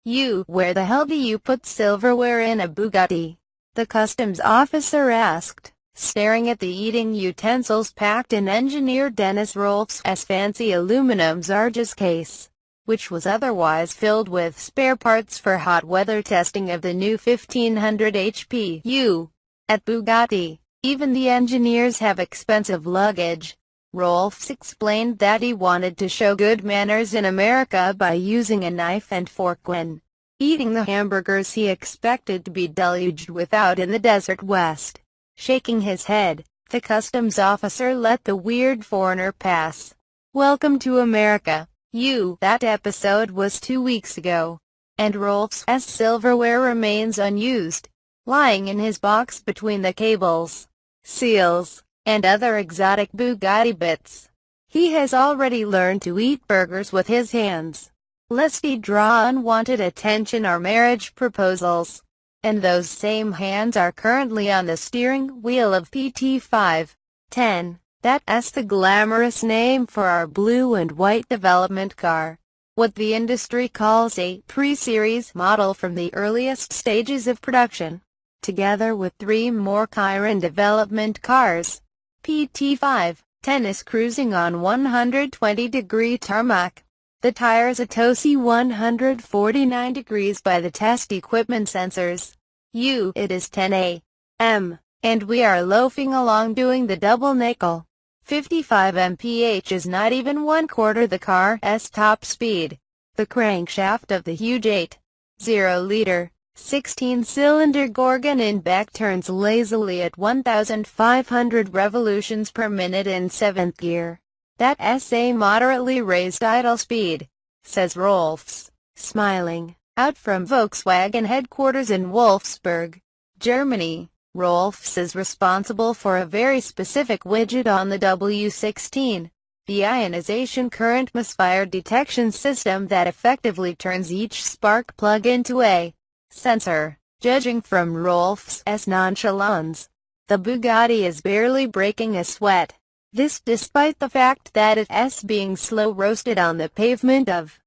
Where the hell do you put silverware in a Bugatti? The customs officer asked, staring at the eating utensils packed in engineer Dennis Rolfe's fancy aluminum Zarges case, which was otherwise filled with spare parts for hot weather testing of the new 1500 HP. At Bugatti, even the engineers have expensive luggage. Rolfes explained that he wanted to show good manners in America by using a knife and fork when eating the hamburgers he expected to be deluged with out in the desert west. Shaking his head, the customs officer let the weird foreigner pass. "Welcome to America, you." That episode was 2 weeks ago, and Rolfe's silverware remains unused, lying in his box between the cables, seals, and other exotic Bugatti bits. He has already learned to eat burgers with his hands, lest he draw unwanted attention or marriage proposals. And those same hands are currently on the steering wheel of PT510. That's the glamorous name for our blue and white development car, what the industry calls a pre-series model from the earliest stages of production. Together with 3 more Chiron development cars, PT510 is cruising on 120-degree tarmac. The tires a toasty 149 degrees by the test equipment sensors. It is 10 a.m., and we are loafing along doing the double nickel. 55 mph is not even 1/4 the car's top speed. The crankshaft of the huge 8.0-liter, 16-cylinder Gorgon in back turns lazily at 1,500 revolutions per minute in 7th gear. That's a moderately raised idle speed, says Rolfes, smiling. Out from Volkswagen headquarters in Wolfsburg, Germany, Rolfes is responsible for a very specific widget on the W16, the ionization current misfire detection system that effectively turns each spark plug into a sensor. Judging from Rolfe's nonchalance, the Bugatti is barely breaking a sweat. This despite the fact that it is being slow-roasted on the pavement of